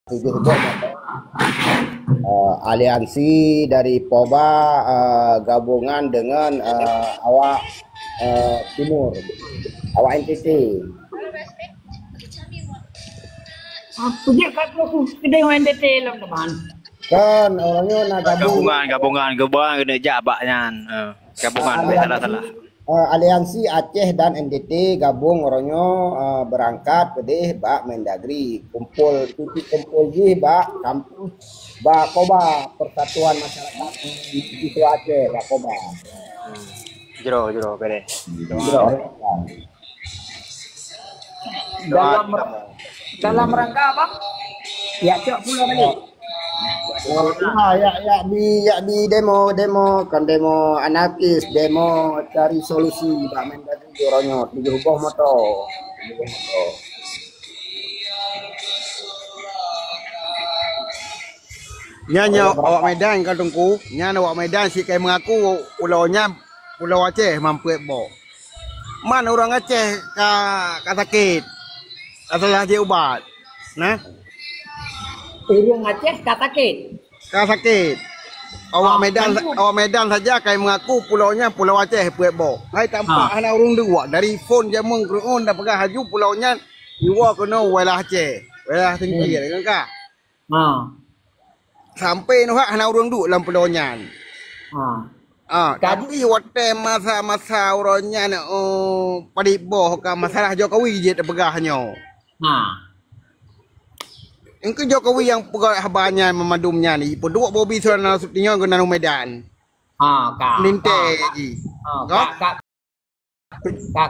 tujuh bom aliansi dari Poba gabungan dengan awak timur, awak NTT. Punya kat aku kedai NTT lah teman. Kan orangnya nak gabungan kena jabaknya. Gabungan salah. Aliansi Aceh dan NTT gabung orangnya berangkat ke bak Mendagri kumpul je bak kampus bak Poba Persatuan Masyarakat itu Aceh bak Poba. Jero bere. Dalam rangka apa? Ya cok pula balik. Ya demo kan demo anarkis, demo cari solusi bak Mendagri orangnya diubah motor. Nya awak Medan kan tungku. Nya awak Medan si kai mengaku pulau Aceh mampu bo. Man orang Aceh ka sakit. Asalah dia ubat. Nah. Orang Aceh ka sakit. Ka sakit. Awak Medan saja kai mengaku pulaunya Pulau Aceh bo. Hai tampak ana urung dua dari phone jamung keron dah pegah haju pulaunya jiwa kena wilayah Aceh. Wilayah tinggi kan ka. Sampai noh ana urang duk dalam pulaunya. Tapi waktu masa orangnya padiboh ka masalah Jokowi je terpegahnya. Engkau Jokowi yang pegah habannya memadumnya ni. Peduk Bobby Surana Sutinya guna Medan. Kak. Ninte ji. Kak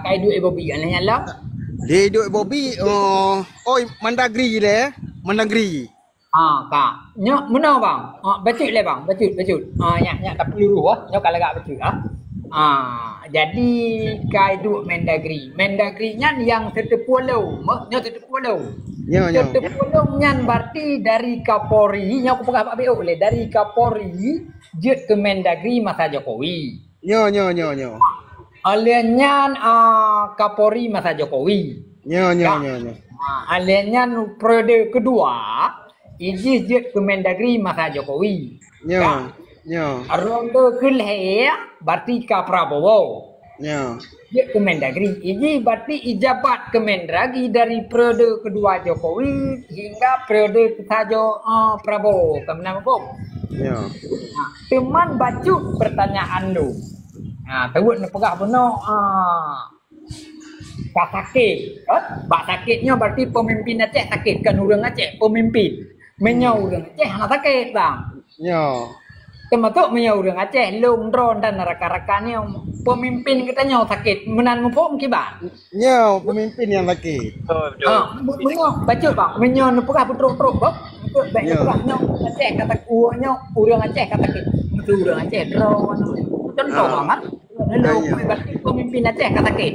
kai duit Bobby aneh lah. Dia duit Bobby Mendagri le. Mendagri. Kak. Nyok mana bang? Betul le bang. Betul. Nyak tak peluru nyok kalau gak betul jadi kai duit Mendagri. Mendagri-nya yang tertepulau. Nyok tertepulau. Tertepulau nyan berarti dari Kapolri. Nyok aku pegah Pak BO le dari Kapolri jet ke Mendagri masa Jokowi. Nyo. Aliannya Kapolri masa Jokowi. Nyo. Aliannya periode kedua ijih jet ke Mendagri masa Jokowi. Nyo. Ronde kelhe berarti ka Prabowo. Nyo. Jet ke Mendagri. Iji berarti ijabat ke Mendagri dari periode kedua Jokowi hingga periode ketiga Prabowo. Kemenang Bob. Nyo. Teman baca pertanyaan lu. Tahu nak pegah benar tak sakit. Bak sakitnya berarti pemimpin Aceh sakit kan orang Aceh pemimpin. Menyau orang Aceh nak sakit bang. Nyo. Termasuk menyau orang Aceh Long Ron dan rakan-rakannya pemimpin katanya sakit. Menan ngupom kibat. Nyo pemimpin yang sakit. Benar baca bang. Menyau nak pegah putruk-putruk bang. Baik pegahnya Aceh kata kuahnya orang Aceh kata sakit. Betul orang Aceh Ron. Contoh banget. Berarti pemimpin Aceh kata sakit.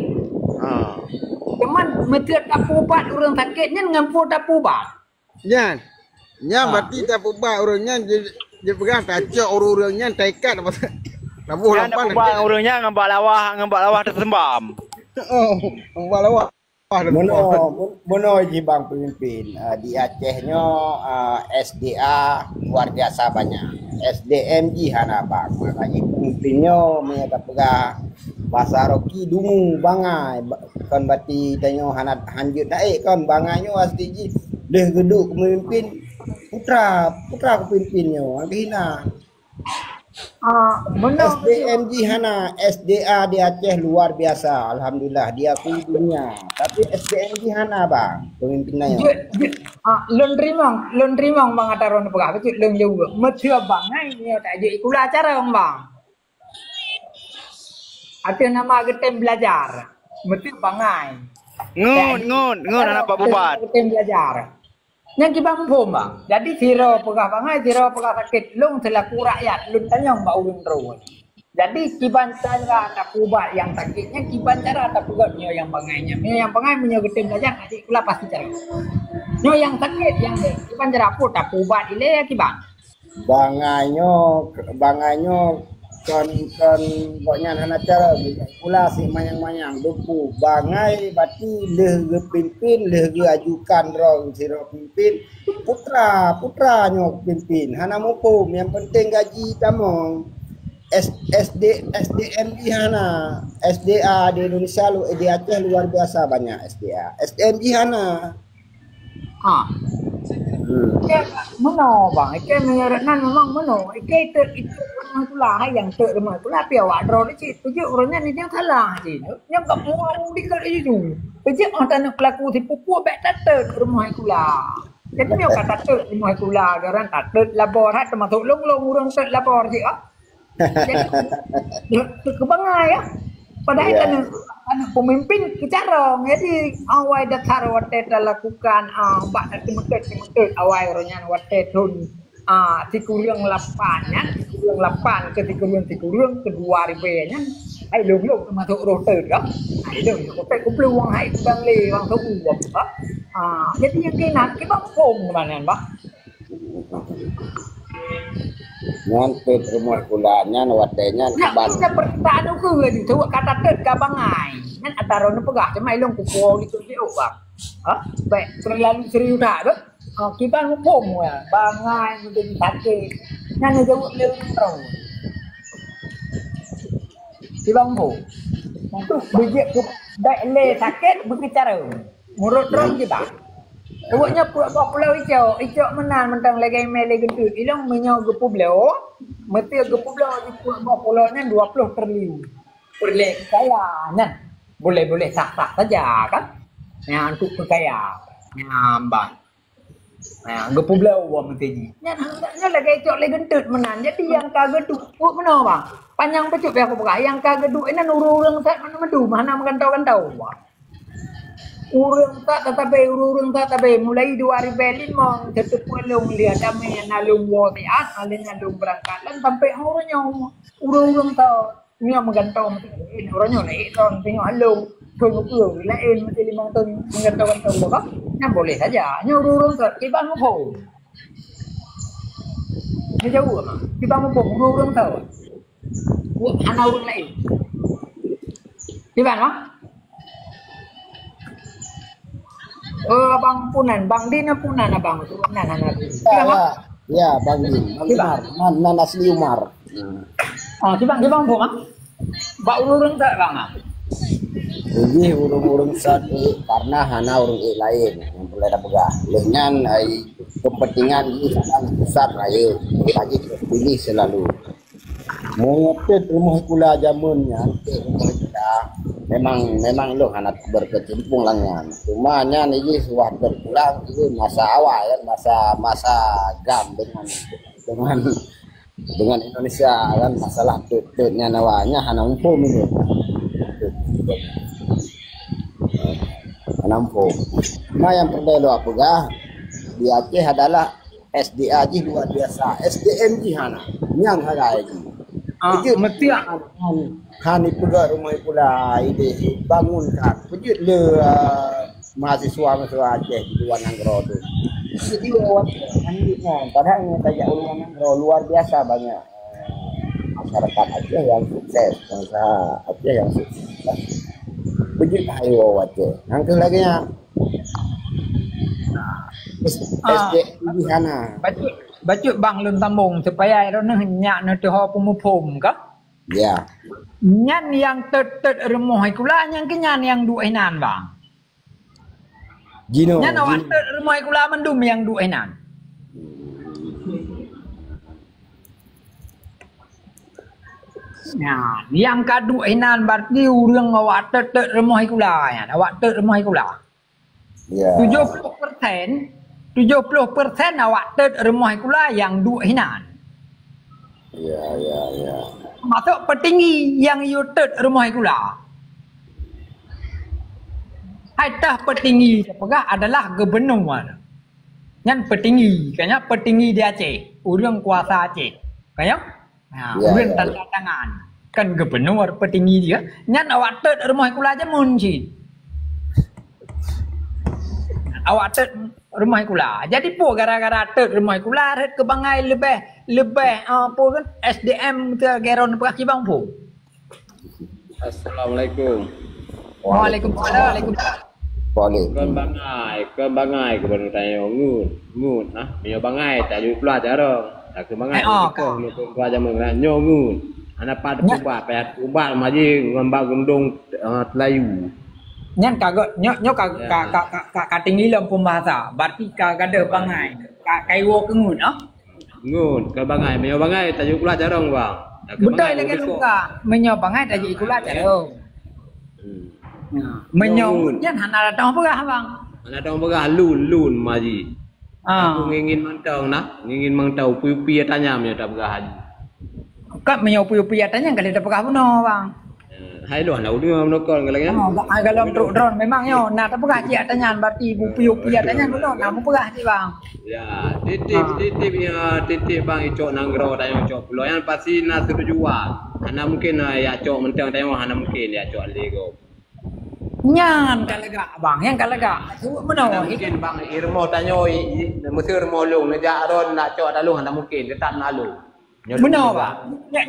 Cuman metiap tapu ubat orang sakitnya ngampur tapu ubat. Nya berarti tapu ubat orangnya dia pegang tacok orang-orangnya tekat apa. Labuh lapan. Orangnya ngambak lawah tersembam. Ngambak lawah. Mono ji bang pemimpin di Acehnya SDA luar biasa banyak. SDM ji hana bang. Makanya pemimpinnya menyata pegah bahasa Roki dungu bangai kan berarti tanya hanat hanjut naik kan bangainya asli ji deh geduk pemimpin putra pemimpinnya hina. SDM ji hana SDA di Aceh luar biasa alhamdulillah dia akui dunia tapi SDM ji hana bang pemimpinnya lon rimang bang ataron pegah betul lon juga metia bangai ni tak je ikut acara bang. Ada nama getem belajar. Mesti bangai. Ngun anak Pak Bubat. Getem belajar. Yang kita pun bang. Jadi siro pegah bangai, siro pegah sakit. Lung selaku rakyat, lung tanya mbak ulun terus. Jadi kiban cara tak ubat yang sakitnya, kiban cara tak ubat nyo yang bangainya. Nyo yang bangai punya getem belajar, nanti pula pasti cara. Nyo yang sakit, yang kiban cara apa tak ubat ile ya kiban. bangainya kan goknya hana cara pula si mayang-mayang duku bangai bati leh ge pimpin leh ge ajukan rong siro pimpin putra nyok pimpin hana mupum yang penting gaji tamong SDM di hana SDA di Indonesia di Aceh luar biasa banyak SDM di hana Meno bang, ikan menyeret memang meno. Ikan itu rumah itulah yang rumah itulah piawak drone itu. Tujuh orangnya ni yang salah je. Yang tak mau dikal itu. Tujuh orang tanah pelaku si pupu bek tatet rumah itulah. Jadi ni orang tatet rumah itulah. Orang tatet labor hat termasuk long orang tatet labor je. Jadi kebangai ya. Padahal tanah pemimpin kecarong. Jadi awal dasar watet lakukan bak nanti meket awal orangnya watet tun tikurang lapannya tikurang lapan ke tikurang kedua ribenya ai lung masuk roter ya ai lung watet kumpul uang hai bang le bang tu uang jadi yang kena kita pom mana bang nyantet rumah kulanya watenya ban kita perkataan tu lagi tu kata tet kabangai nan ataro nu pegah cemai long kupo itu dia bang baik terlalu serius dah tu kita ngupom ya bangai menjadi sakit nan jauh lebih terus di bang bu tu bijak tu baik le sakit berbicara murut rom kita Awaknya pulau hijau menan mentang lagi mele gendut. Ilang menyau ke pulau, mesti ke pulau di pulau ni 20 triliun. Boleh kaya nan. Boleh sah saja kan. Yang untuk berkaya. Nyambang. Ke pulau awak mesti ni. Yang lagi hijau lagi gendut menan. Jadi yang kageduk mana bang? Panjang pecut aku buka. Yang kageduk ini urang tak mana madu, mana mengantau-kantau. Urang tak tetapi mulai 2005 tetap pelong lihat damai nalung watiat alin nalung berangkat dan sampai orangnya urang tak ni menggantau mesti orangnya naik tahun tengok alung tunggu lain mesti 5 tahun menggantau apa nah boleh saja nya urang tak tiba ngopo ni jauh mah tiba ngopo urang tak anak urang lain tiba mah abang punan, bang Dina punan abang tu, punan anak. Ya, bang Din, Umar, nan asli Umar. Di bang bu mah, bak urung tak bang Jadi urung satu karena hana urung lain yang boleh ada pegah. Lengan kepentingan ini sangat besar raya, lagi pilih selalu. Mengepet rumah pula jamunnya, rumah kita memang lo anak berkecimpung langnya. Cuma nya ini sudah berpulang itu masa awal kan, masa gam dengan Indonesia kan masalah tututnya nawanya hana umpum itu. Hana umpum. Cuma yang perlu apa gah di Aceh adalah SDA luar biasa, SDM hana yang ada lagi. Mesti Hani pegak rumah pula ide bangunkan pejut le mahasiswa Aceh di luar Nanggro tu. Jadi anjingnya padahal ini tajak luar Nanggro luar biasa banyak masyarakat Aceh yang sukses, bangsa Aceh yang sukses. Pejut ayo Aceh. Yang lagi nya SD di sana. Baca bang lun tambung supaya itu nyak nak tuh pemupum kah? Ya. Nyan yang tet rumah ikula nyan kenyan yang dua enan bang. Gino. Nyan awak tet rumah ikula mendum yang dua enan. Nah, yang kadu enan berarti urang awak tet rumah ikula ya. Awak tet rumah ikula. Ya. 70% awak tet rumah ikula yang dua enan. Ya. Masuk petinggi yang yutet rumah ikula. Haitah petinggi apakah adalah gubernur. Yang petinggi, kayaknya petinggi di Aceh, urang kuasa Aceh. Kayaknya urang tanda tangan. Kan gubernur petinggi dia. Yang awak tet rumah ikula aja muncul. Awak tet rumah ikula. Jadi po gara-gara tet rumah ikula ret kebangai lebih lebih apa kan SDM tu geron pekah bang pun. Assalamualaikum. Waalaikumsalam. Boleh. Kau bangai ke baru tanya ngun Mio bangai tak jadi pula cara. Tak ke bangai. Kau aja mengenai ngun. Anak pada ubat maji ngambak gendong Telayu. Nyan kagak nyok kating ilam pembahasa. Berarti kagak ada bangai. Kaiwo kengun Ngun, kau bangai, Mio bangai tak jadi pula cara bang. Betul lagi luka. Menyo bangai tak jadi ikulah cara. Menyo nyan hana datang apa bang? Hana datang apa lun maji. Aku ngingin mantau pupi tanya Mio tak berah haji. Kak menyo pupi tanya kalau tak berah puno bang. Hai lo nak udah menokol kalanya. Kalau truk drone memang yo nak tak berah dia tanya berarti pupi tanya dulu nak berah sih bang. Ya, titip bang icok nanggro tanya icok pulau yang pasti nak setujuan. Hana mungkin ya cok mentang tanya hana mungkin ya cok lego. Nyan kalaga bang, yang kalaga. Mana mungkin bang irmo tanya mesti irmo long nejak ron nak cok dalu hana mungkin tetap nalu. Benar bang.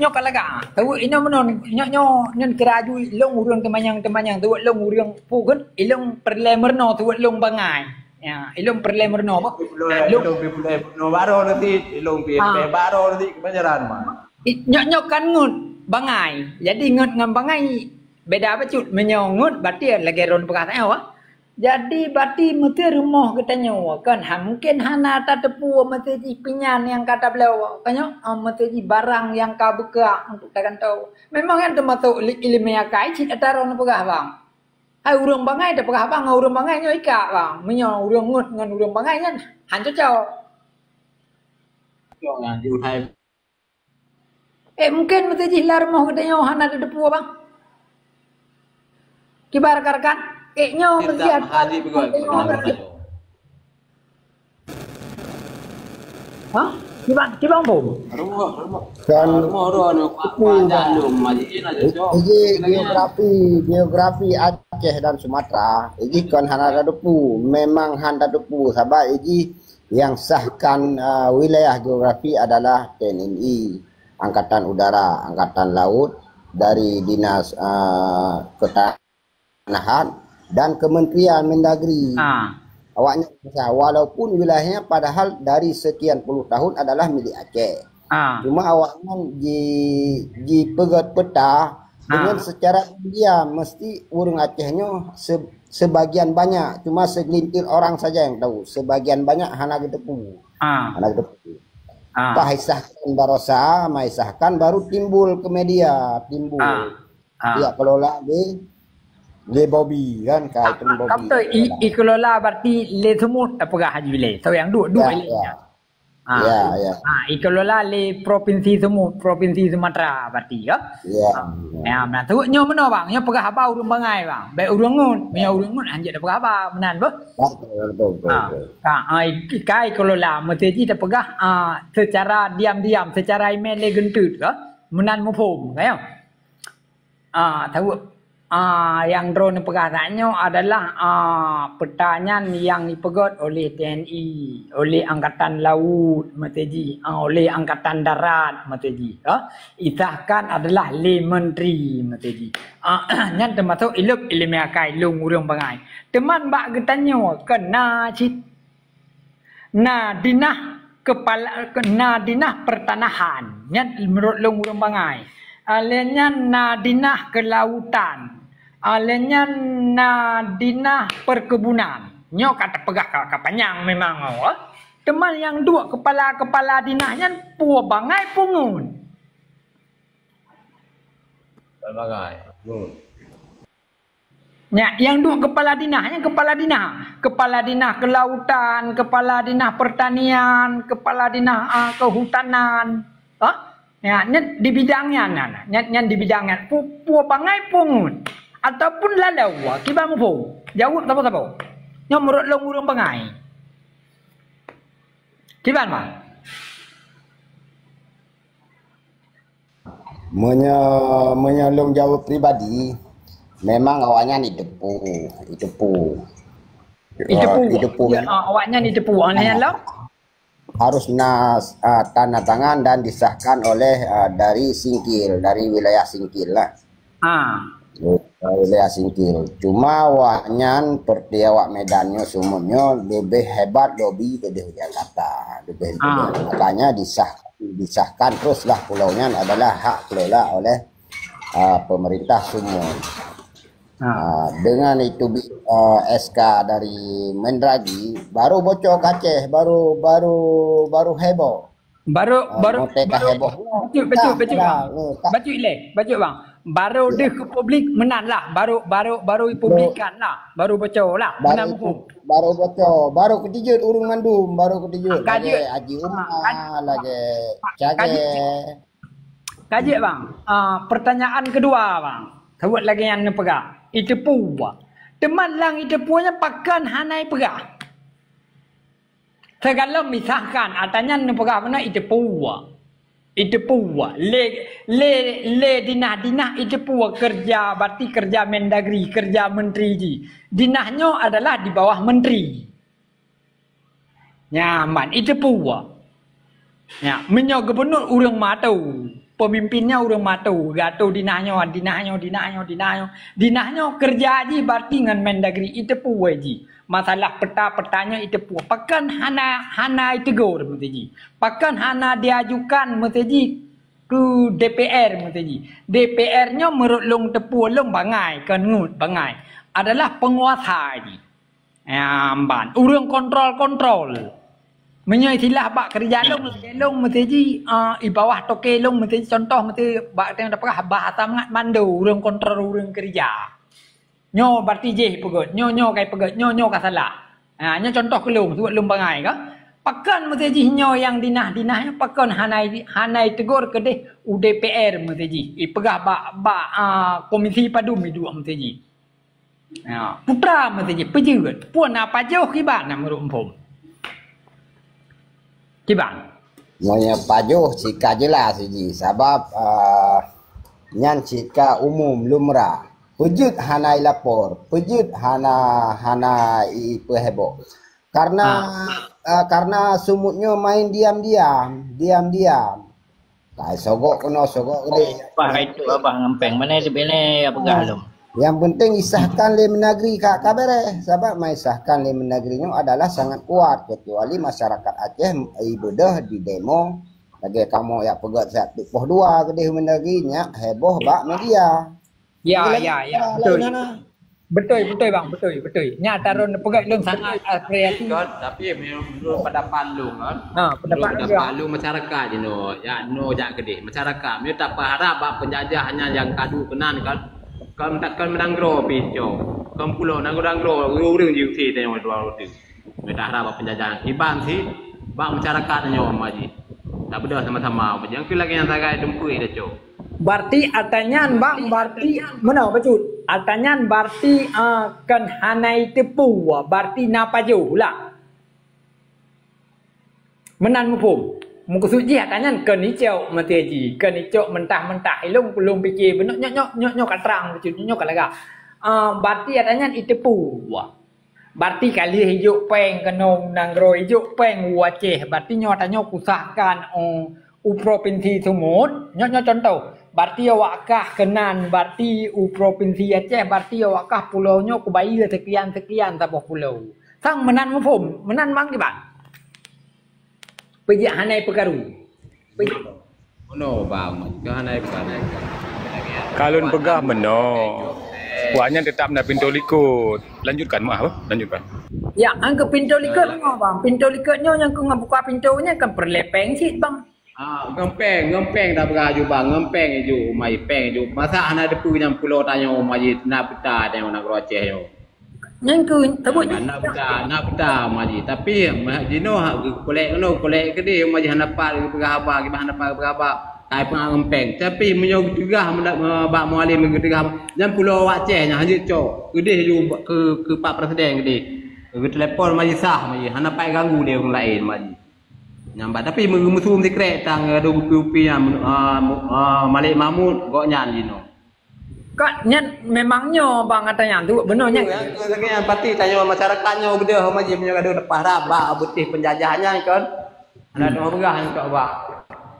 Nyok kalaga. Tahu ini benar nyok keraju long urang temanyang tu long urang pukun ilong perlemerno tu long bangai. Ya, ilong perlemerno apa? Ilong baro nanti ilong baro nanti kebanyaran mah. Nyok kan ngut bangai. Jadi ngut ngam bangai beda apa cut menyongut berarti lagi ron perkataan apa? Jadi berarti mesti rumah katanya kan mungkin hana tak tepu mesti pinyan yang kata beliau kanyo mesti barang yang ka buka untuk takkan tahu. Memang yang termasuk ilmiah kai cit ataron pegah bang. Hai urang bangai dah pegah bang urang bangai nyo ika bang. Menyo urang ngut ngan urang bangai kan hancur jauh. Yo yang diutai. Mungkin mesti lar rumah katanya hana ada tepu bang. Kibar karkan nyo mesti ada haji pegawai. Hah? Kibang pun? Rumah. Kan Rumah jalum majiin aja cok. geografi Aceh dan Sumatera. Ini kan hana depu, memang hana depu. Sebab ini yang sahkan wilayah geografi adalah TNI, Angkatan Udara, Angkatan Laut, dari Dinas Ketahanan dan Kementerian Mendagri. Awaknya walaupun wilayahnya padahal dari sekian puluh tahun adalah milik Aceh. Cuma awaknya di pegat peta dengan secara diam mesti urang Acehnya sebagian banyak, cuma segelintir orang saja yang tahu. Sebagian banyak hana gedepu. Hana gedepu. Pahisahkan barosa, maisahkan baru timbul ke media, Dia kelola Le Bobby kan kaitan Bobby. Kamu tu ikelola berarti le semut apakah haji wilayah. So yang dua wilayah. Ya. Ikelola le provinsi semut, provinsi Sumatera berarti ya. Ya. Nah tu nyo mana bang? Nyo pegah apa urang bangai bang? Baik urang ngun, punya urang ngun anjek dah pegah apa menan bah? Betul. Kai ikelola mesti kita pegah secara diam-diam, secara email le gentut ke? Menan mufum kan ya? Tahu yang drone perkataannya adalah pertanyaan yang dipegot oleh TNI, oleh Angkatan Laut, Mateji, oleh Angkatan Darat, Mateji. Isahkan adalah le menteri, Mateji. Yang termasuk ilmiah kai lung urang bangai. Teman bak getanya kena cit. Dinah pertanahan. Yang menurut lung urang bangai. Alenya dinah kelautan. Alenya dinah perkebunan. Nyo kata pegah panjang memang. Teman yang dua kepala dinahnya pua bangai pungun. Bangai. Ya, yang dua kepala dinah kelautan, kepala dinah pertanian, kepala dinah kehutanan. Ya, di bidangnya di bidangnya pua bangai pungun. Ataupun lalau kibang po jauh tapo nyo murut long urang bangai kiban mah menyolong jawab pribadi memang awaknya didepu awaknya didepu aneh lah harus tanda tangan dan disahkan oleh dari Singkil, dari wilayah Singkil lah. Wilayah Singkil. Cuma waknyan seperti awak Medannya semuanya lebih hebat lebih dari Jakarta. Lebih makanya disahkan teruslah pulaunya adalah hak kelola oleh pemerintah Sumut. Dengan itu SK dari Mendagri baru bocor Aceh, baru heboh. Baru heboh. Bacu bang. Baru deh ke publik menang lah. Baru publikan lah. Baru bocor lah. Baru bocor. Baru ketijut urung mandum. Baru ketijut. Lagi Haji Umar. Lagi Kaji bang. Pertanyaan kedua bang. Sebut lagi yang pegang. Itepu. Teman lang itepunya pakan hanai pegah. Segala misahkan atanya nepegah mana itepu. Itepu. Le dinah itepu kerja berarti kerja Mendagri, kerja menteri ji. Dinahnya adalah di bawah menteri. Nyaman itepu. Ya, menyo gubernur urang matau. Pemimpinnya orang matu, gato dinahnya kerja aja berarti dengan Mendagri itu puai ji. Masalah peta-petanya itu puai. Pakan hana itu gor mesti ji. Pakan hana diajukan mesti ji ke DPR mesti ji. DPR-nya merutlung tepu long bangai kan ngut bangai adalah penguasa ji. Amban, urang kontrol. Menyailah bak kerja long mesti ji di bawah toke long mesti contoh mesti bak teng dapat bahasa mangat mandu urang kontrol urang kerja. Nyo berarti je pegot, nyo kai pegot, nyo ka salah. Nyo contoh kelung sebut lum bangai ka. Pakan mesti ji nyo yang dinah-dinahnya pakan hanai tegur ke deh UDPR mesti ji. Pegah bak komisi padum hidup mesti ji. Putra mesti ji pejeut. Puan apa jauh kibat nak merumpum. Kibang. Monya pajuh cika jelas ji sebab nyan cika umum lumrah. Pejut hanai lapor, pejut hana ipe heboh. Karena sumutnya main diam-diam. Kai sogok gede. Apa itu abang ngempeng mana sebele apa galum. Yang penting isahkan le Mendagri kak kabere sebab mai isahkan le Mendagrinya adalah sangat kuat kecuali masyarakat Aceh ibadah di demo lagi kamu ya pegat satu poh dua kedih Mendagrinya heboh bak media. Ya betul bang betul. Nya taron pegat lung sangat kreatif. Tapi menurut pendapat lu kan. Pendapat lu masyarakat je no. Ya no jak kedih masyarakat. Dia tak harap bak penjajahnya yang kadu kenan kan. Kau takkan menanggro pinjau. Kau pulau nanggro urang juti tanya dua rutin. Mereka harap penjajahan. Ibang sih, bang masyarakatnya maji. Tak beda sama-sama. Yang lagi yang tagai dempui dah cok. Berarti atanyan bang, berarti mana betul? Atanyan berarti kan hanai tepu, berarti napa jauh lah. Menan mufum. Muka suci atanyan kan hijau mati ji, kan hijau mentah-mentah. Ilung belum fikir benar nyok katrang betul nyok kalaga. Berarti atanyan itepu. Berarti kali hijau peng kenong nanggro hijau peng Aceh. Berarti nyok tanya kusahkan provinsi Sumut. Nyok contoh. Berarti awakah kenan. Berarti provinsi Aceh. Berarti awakah pulaunya kubayar sekian tabah pulau. Sang menan mufum, menan bang di bang. Pergi hanai perkaru. No bang, ke hanai perkaru. Kalau pegah meno. Puannya tetap nak pintu likut. Lanjutkan mak apa? Lanjutkan. Ya, angka pintu likut bang. Pintu likutnya yang kau buka pintunya kan perlepeng sih bang. Ngempeng dah beraju bang, ngempeng ju, mai peng ju. Masa hanai depu yang pulau tanya mai nak peta tanya nak Aceh yo. Yang ku sebut nak peta maji tapi jino kolek gede maji hanapa berapa kita hanapa berapa kai pengempeng tapi menyog juga bak mualim gede dan pulau Aceh nya hajit cok gede ju ke Pak Presiden gede ke telefon maji sah maji hanapa ganggu dia orang lain maji nyambat tapi musuh secret tang ada upi-upi yang Malik Mahmud kok nyan jino. Kak nyan memangnya bang katanya tu benarnya. Yang pasti tanya masyarakatnya gede maji punya gaduh depan rabak putih penjajahannya kan. Ada dua berah untuk abang.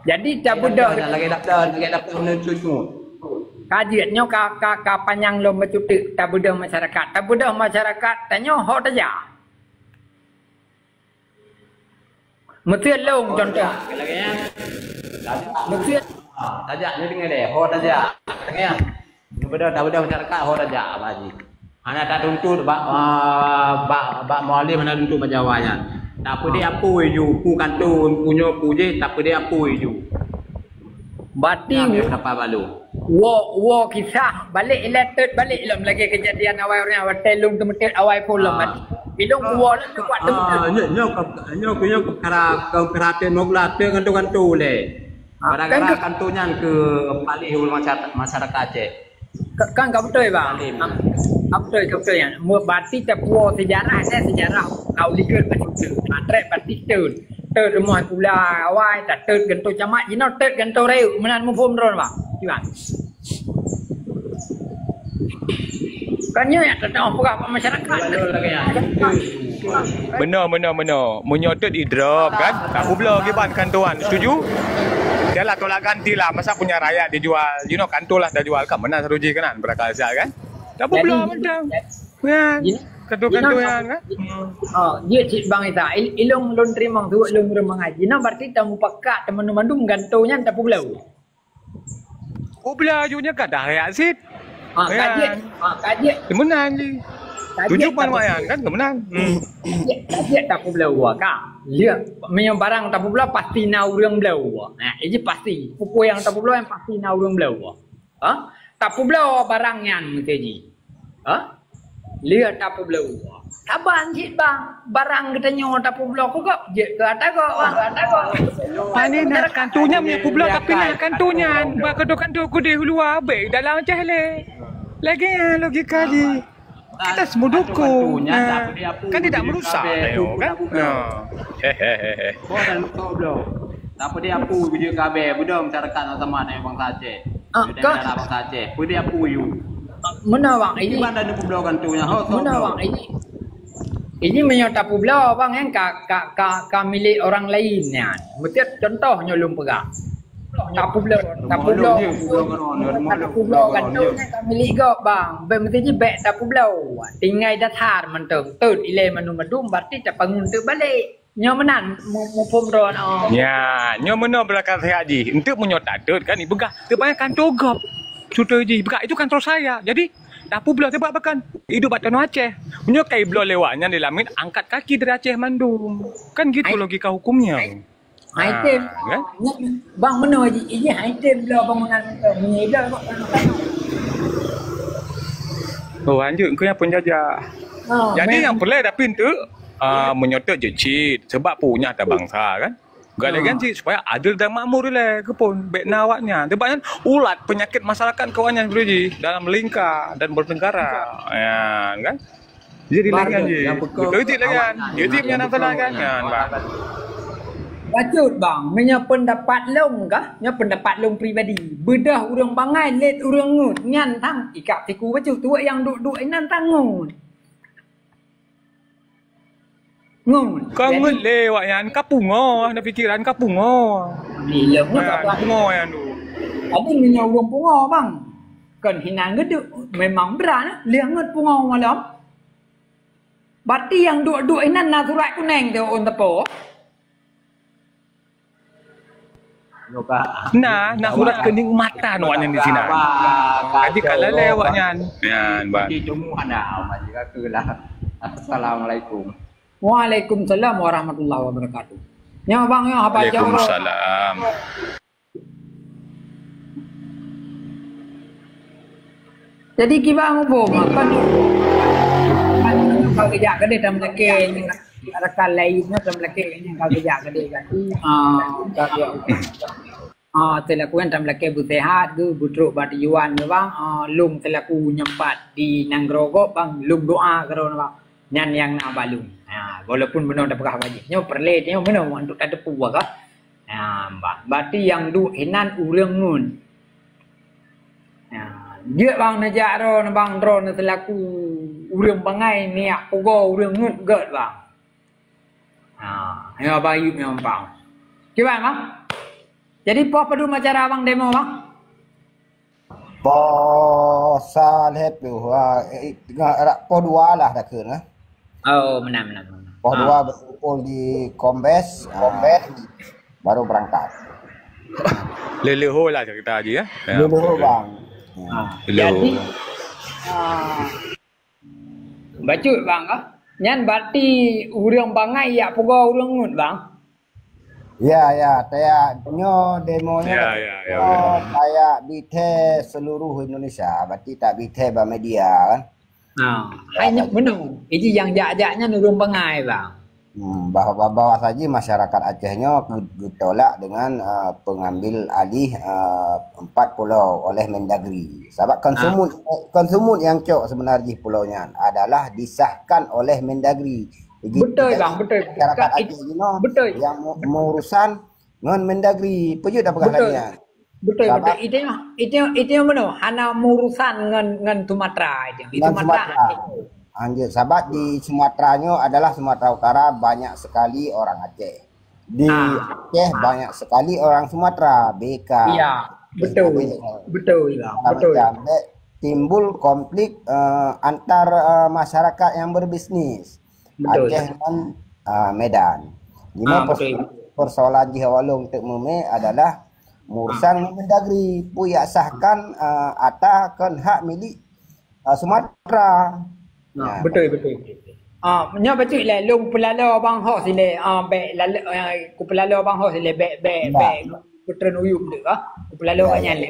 Jadi tak budak Lagi daftar menuju tu. kajiannya ka panjang lo mencutik tak budak masyarakat. Tak budak masyarakat tanya hok saja. Mesti long contoh. Lagi ya. Mesti Tajak ni dengar deh, ho tajak. Dengar ya. Tak beda masyarakat ho tajak Pak Haji. Anak tak tuntut bak mualim mana tuntut majawanya. Tak apa dia apa you, ku kantor punya ku je, tak apa dia apa you. berarti Dia dapat balu. Wo kisah balik elected balik lom lagi kejadian awal orang hotel lung temetet awal pun lom mati. Bilung wo lah tu kuat temetet. Nyok perhatian mogla tu kantor le. Gara-gara kantornya ke palih masyarakat Aceh. Kan kau betul bang. Betul yang berarti terpuo sejarah kau lihat macam tu. Matre berarti tu. Tu rumah pula awal tak tu gantung camat jino tu gantung reu menan mufum ron bang. Cuba. Kannya ya tak tahu apa masyarakat. Benar. Menyotot idrop kan. Tak pula giban kantoran. Setuju? Yalah tolak gantilah masa punya rakyat dijual. You know kantor lah dah jual kan mana saruji kanan berakal sial kan. Tak pula macam. Kan. Kantor-kantor yang kan. Dia cik bang Ita ilung lon terima tu ilung rumah ngaji. Nah berarti tamu pakak teman-teman dum gantonya tak pula. Oh belajunya kan dah rakyat sit. Kajian. Kemenang je. Tujuh pan kan kemenang. Kajian tak pula kan. Ya, punya barang tak pula pasti na urang belau. Nah, ini pasti. Pupuk yang tak pula yang pasti na urang belau. Tak pula barangnya mesti. Lihat tak pula. Taban cik bang, barang katanya tak pula kok je ke atas kok. Pani nak kantunya punya pula tapi nak kantunya. Ba kantor ku di luar baik dalam Aceh le. Lagi logika di. Kita semua dukung. Kan tidak merusak kan? Hehehe. Bukan problem. Tak apa dia apu video kabeh, budak masyarakat sama dengan bangsa Aceh. Dia ada bangsa Aceh. Apa dia apu you? Mana bang ini? Bukan ada pulau kantornya. Mana bang ini? Ini menyata pulau bang yang ka milik orang lain ya. Mesti contohnya lum pegang. Tak pulau kan tu kan milik go bang. Bermesti je baik tak pulau. Tinggal datar mentung. Tut ile manu berarti tak bangun tu balik. Nyo menan mu pumron. Ya, nyo mana belakang saya haji. Untuk menyotak tut kan ibu gah. Tebanyak kantor gop. Sudah je. Begak itu kantor saya. Jadi tak pula sebab bahkan hidup kat tanah Aceh. Punya kai belo lewatnya di lamin angkat kaki dari Aceh Mandum. Kan gitu logika hukumnya. Item kan? Bang mana ini item bela bangunan menyebab Oh anjur kau yang penjajah. Jadi yang boleh dah pintu menyotot je cit sebab punya tak bangsa kan. Galak kan cit supaya adil dan makmur le ke pun baik nawaknya. Sebabnya ulat penyakit masyarakat kawannya beruji dalam lingkar dan bernegara. Ya kan? Jadi lagi je. Betul je lagi kan. Jadi punya nasalah kan. Bacut bang, punya pendapat long kah? Punya pendapat long pribadi. Bedah urang bangai, let urang ngut. Nyan tang, ikap tiku bacut tu yang duk-duk inan tang ngut. Ngut. Kau ngut lewat yang kapungo, ada fikiran kapungo. Bila ngut kapungo yang tu. Ada punya urang pungo bang. Kan hinan geduk, memang berat. Lihat ngut pungo malam. Berarti yang duk-duk inan na surat kuning tu on tepo. Nak urat kenikmatan awaknya di sini. Jadi kalau lewatnya. Ya, bang. Cuma anda amat jika Assalamualaikum. Waalaikumsalam warahmatullahi wabarakatuh. Ya bang, ya apa aja. Waalaikumsalam. Jadi kita mau makan. Kalau kerja ke dia dalam laki rekan lainnya dalam laki yang kalau kerja ke dia kan. Telakuan dalam laki busehat ke butruk batiuan bang. Lum telaku nyempat di Nanggrogo bang. Lum doa kerana bang. Nyan yang nak balung. Walaupun benar dah pegah wajib. Nyo perlet nyo benar untuk ada puak ah. Berarti yang du hinan urang ngun. Dia bang najaro na bang dro na telaku urang bangai ni pogo urang ngut gat bang. Ya bayu memang bang. Gimana bang? Jadi poh pedu macara abang demo bang? Posa lihat tu, po dua lah dah ke nah. Oh, benar. Po dua berkumpul di Kombes, baru berangkat. Leleho lah cerita haji ya. Dulu bang. Jadi, baca bang nyan berarti urang bangai ya puga urang ngut bang. Ya, saya nyo demonya. Ya. Saya bite seluruh Indonesia, berarti tak bite ba media kan. Hanya benar. Ini yang jak-jaknya urang bangai bang. Bahwa saja masyarakat Acehnya ditolak dengan pengambil alih 4 pulau oleh Mendagri. Sebab konsumut yang cok sebenarnya pulaunya adalah disahkan oleh Mendagri. Betul bang, betul. Masyarakat Aceh betul. Yang mengurusan dengan Mendagri. Pejut dah pegang lagi kan. Betul. Itu yang benar. Hana urusan dengan Sumatera itu. Sumatera. Anjir, sahabat di Sumateranya adalah Sumatera Utara banyak sekali orang Aceh. Di Aceh banyak sekali orang Sumatera, BK. Iya, betul. Betul. Timbul konflik antar masyarakat yang berbisnis. Betul. Aceh dan Medan. Persoalan di Hawalung untuk Meme adalah urusan Mendagri. Puyak sahkan atakan hak milik Sumatera. Betul. Nya betul lah long pelala abang ho sile be lalu ku pelala abang ho sile be putren uyup tu ku pelala banyak le.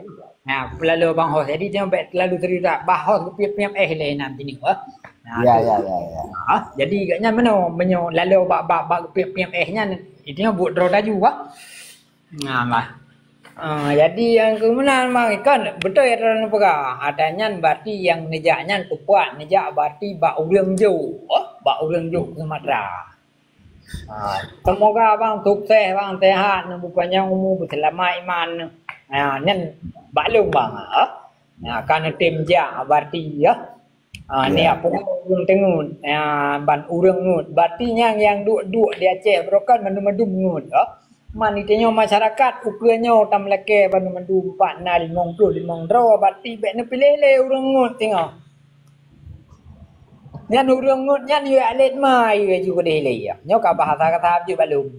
Pelala abang ho jadi dia be terlalu cerita bahos ku piap le nanti ni Ya. Jadi agaknya menyo lalu bak piap nya itu buat draw daju lah. Jadi yang kemudian kan betul ya dalam pega adanya berarti yang nejaknya kuat nejak berarti bak urang jauh ke Sumatera. Semoga bang sukses bang sehat bukannya umur berselamat iman. Nyan baklung bang kan tim jak berarti ya. Ni apa urang tengun ban urang ngut berarti yang duk di Aceh berokan mendum ngut Man itanya masyarakat ukurannya tam leke bandu mandu 4 na 50 draw berarti bet ne pilele urang ngut tengok. Nyan urang ngut nyan yu alet mai yu juga dele ya. Nyo ka bahasa kata abju balum.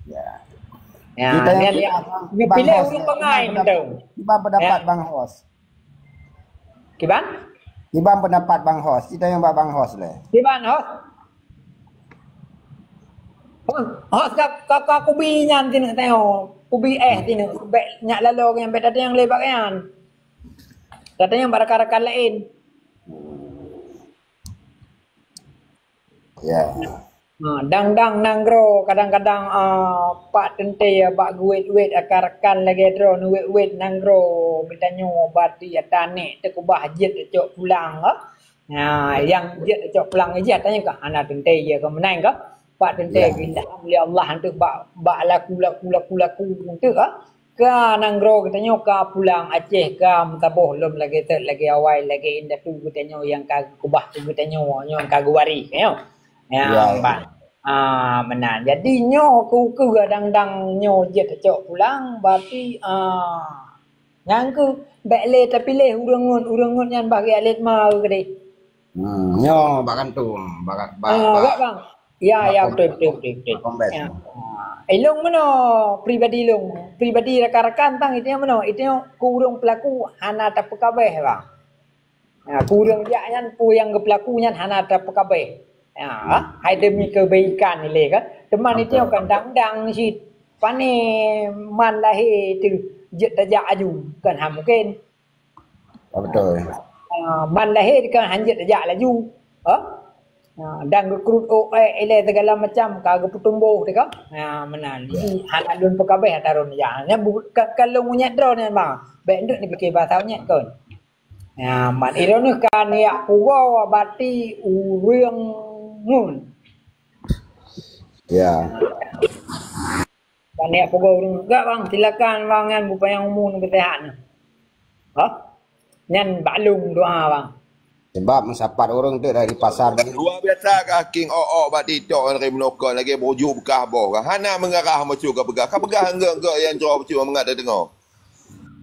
Ya. Nyan ni pilih urang pengai mendung. Tiba pendapat Bang Hos. Kiban? Tiba pendapat Bang Hos. Kita yang Bang Hos le. Kiban Hos? Hos kak kubi nyan tin tengok kubi tin bet nyak lalu yang bet ada yang lebat kan katanya barakarakan lain ya dang nanggro kadang-kadang pak tente bak guet akarkan lagi dro nuet nanggro betanyo bati atane tekubah jet cok pulang yang jet cok pulang aja tanya ke anak tente ya ke menang ke Pak tente bila Allah untuk bak laku untuk ke nanggro katanya ke pulang Aceh ke mentaboh lom lagi awal lagi indah tu katanya yang ka kubah tu katanya yang kaguari kan ya benar jadi nyo ku kadang-kadang nyo je cok pulang berarti yang ku bekle tapi le urang yang bagi alit mau gede nyo bakan tu bak bang Ya, betul. Ya. Ilung mana pribadi rakan-rakan tang itu yang mana? Itu yang kurang pelaku hana tak pekabeh bang. Kurang jangan pu yang ke pelakunya hana tak pekabeh. Hai demi kebaikan ni kan. Teman itu yang kadang-kadang si pane man lahir tu jet tajak aju kan mungkin. Betul. Man lahir kan hanjat tajak laju. Dan rekrut ele segala macam kagak putumbuh tu kan menan hal alun pekabeh tarun ya kalau punya drone bang benduk ni fikir bahasanya kan man irone kan ya puwa berarti urang ngun ya kan ya puwa urang enggak bang silakan bang kan upaya umum kesehatan nyan balung doa bang Sebab mensapat orang tu dari pasar ni. Luar biasa kah king bak titok dari menokon lagi boju bekah boh kah. Hana mengarah macu ka begah. Ka begah enggak yang jauh macu mengat dengar.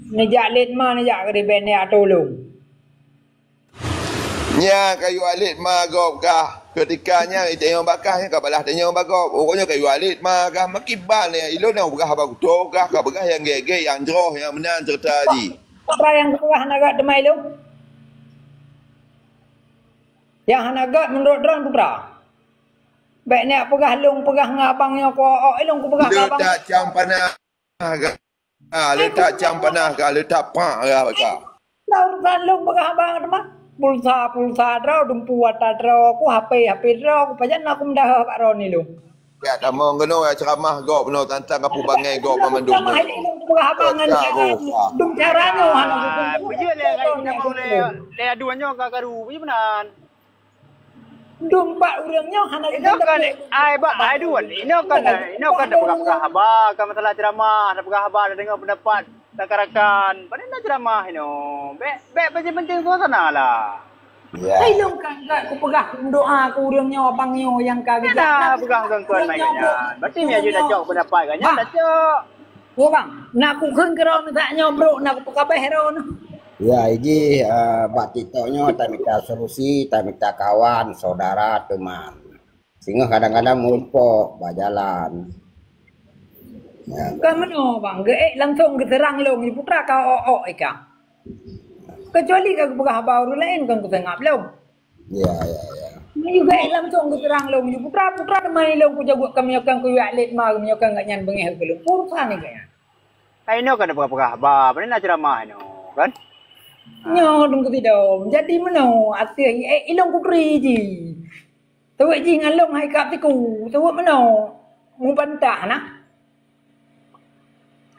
Nejak let ma nejak ke ben ya tolong. Nya kayu alit magop kah. Ketikanya tengok bakah yang kabalah tengok bagop. Pokoknya kayu alit magah makiban ya. Ilo nak begah bagutok kah. Ka begah yang gege yang jauh yang menan serta haji. Apa yang kau hanagat demai lu? Yang hanagat menurut orang putra. Baik nak pegah long pegah ngabangnya ko long ku pegah ngabang. Letak jam panah kah. Letak jam panah kah. Letak pak kah. Urusan long pegah abang demah. Pulsa draw dumpu wata draw ku HP draw ku pajan aku mendah pak ron ni lu. Ya tamo ngono ceramah gop no tantang kapu bangai gop memandung. Sama ini long pegah abangan dum caranya han aku. Bujur le kai nyambung le aduannya ka karu. Bujur benan. Dum pak urangnya han Ini kan ai ba ai duan. Ini kan pegah haba kan masalah ceramah, pegah haba dengar pendapat rakan-rakan. Pada ceramah ini. Bek penting suasana lah. Ya. Hai long kan ku pegah doa ku urangnya abangnya yang kagak. Nah, pegang tuan mai kan. Berarti mi aja dah cok pendapat kan. Dah cok. Oh bang, nak ku keun kerau nak nyobrok nak ku kabeh hero no. Ya, ini bak tiktoknya tak minta solusi, tak minta kawan, saudara, teman. Sehingga kadang-kadang melumpuk, berjalan. Ya. Kan mana bang, langsung ke serang long ni putra kau ika. Kecuali kau pegah baru lain kan ku tengah belum. Ya. Ni juga langsung ke serang long ni putra temai long ku jago kami akan ku alit ma kami akan gak nyan bengeh ke long. Urusan ni kaya. Ai no kan pegah haba. Pada nak ceramah no kan. Nyo dong ketidom. Jadi mana ati ilong ku pri ji. Tahu ji ngalong hai kap ti ku. Tahu mana mu bantah nak.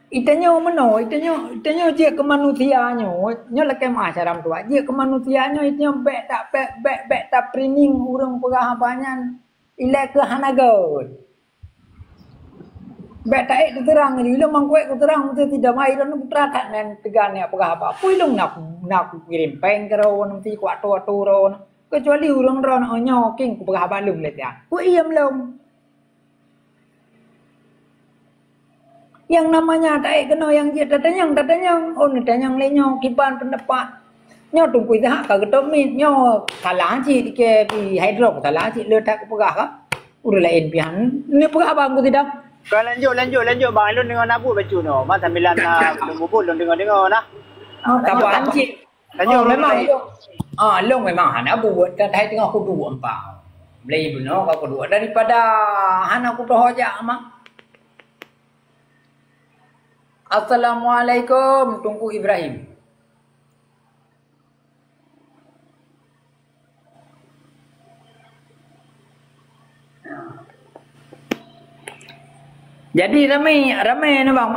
Itanya mana? Itanya dia kemanusiaannya. Nyo lah kemah caram tua. Dia kemanusiaannya itanya bek tak premium urang pegah banyak. Ilai ke hanagot. Bek tak terang ni. Ilong mangkuek terang mesti tidak mai dan putra tak nan tegan ni pegah apa. Pui long nak kirim peng karo nanti ku atu ron. Kecuali urang ron onyo king ku pegah balung le dia. Ku iam long. Yang namanya tak kena yang dia datanyang datanyang lenyo kiban pendapat. Nyo tunggu dah ka getok mi nyo kalah ci ke pi hydro kalah ci letak ku pegah ka. Udah lain pian. Ni pegah abang ku tidak. Kau lanjut bang. Lu dengar nabu baca no. Mas sambilan bubul lu dengar nah. Kapan cik? Lanjut memang. Long memang hana buat kan hai tengah aku dua empau. Beli beno aku dua daripada hana aku tohoja mak. Assalamualaikum Tunku Ibrahim. Jadi ramai ni bang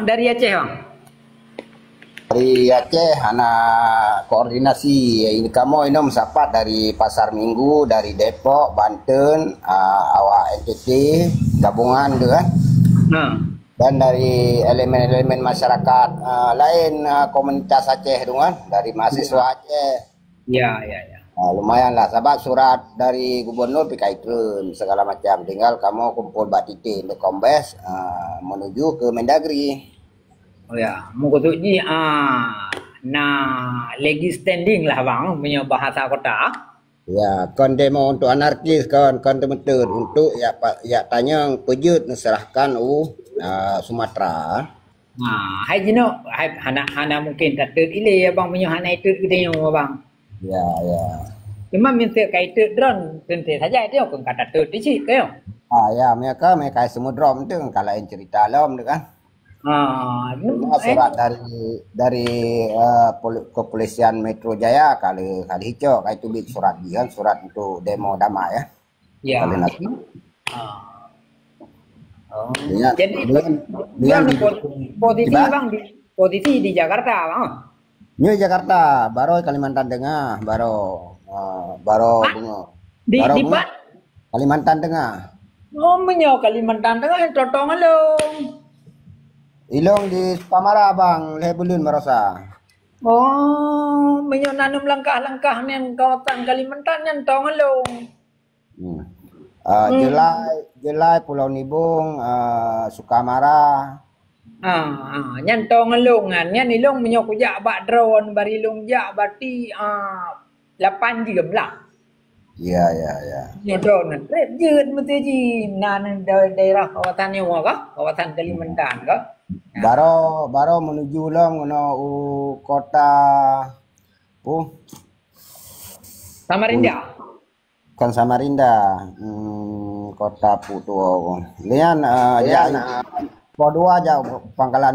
dari Aceh bang. Dari Aceh, anak koordinasi. Ini kamu ini mensapat dari Pasar Minggu, dari Depok, Banten, awak NTT, gabungan tu kan. Dan dari elemen-elemen masyarakat lain komunitas Aceh tu kan, dari mahasiswa Aceh. Ya. Lumayan lah, sebab surat dari gubernur PKI segala macam. Tinggal kamu kumpul batiti untuk kombes menuju ke Mendagri. Oh ya, muka tu ji lagi standing lah bang punya bahasa kota. Ya, kon demo untuk anarkis kon temetur untuk ya tanya pejut serahkan Sumatera. Hai jino, hai hana mungkin tak tertile ya bang punya hana itu kita yang bang. Ya. Cuma minta kaitu drone tentu saja itu kan kata tu di sini kau. Ya, mereka semudrom tu kalau yang cerita alam tu kan. Surat dari kepolisian Metro Jaya kali hijau itu bit surat dia surat untuk demo damai ya. Ya. Jadi posisi di Jakarta bang. New Jakarta, baru Kalimantan Tengah, baru di Kalimantan Tengah. Oh, menyo Kalimantan Tengah totong along. Ilong di Sukamara bang, Lebulun Marosa. Oh, menyo nanam langkah-langkah yang kawasan Kalimantan yang tong alung. Jelai Pulau Nibung, Sukamara. Nyantong ngelungan nya nilung menyo kujak bak drone bari lung jak bati 8 jam lah. Ya. Nyo drone red jeut mesti ji nan daerah kawasan nyawa ka, kawasan Kalimantan ka. Baro menuju long ngono kota Samarinda. Kan Samarinda. Kota Putu. Lian ya Podua aja Pangkalan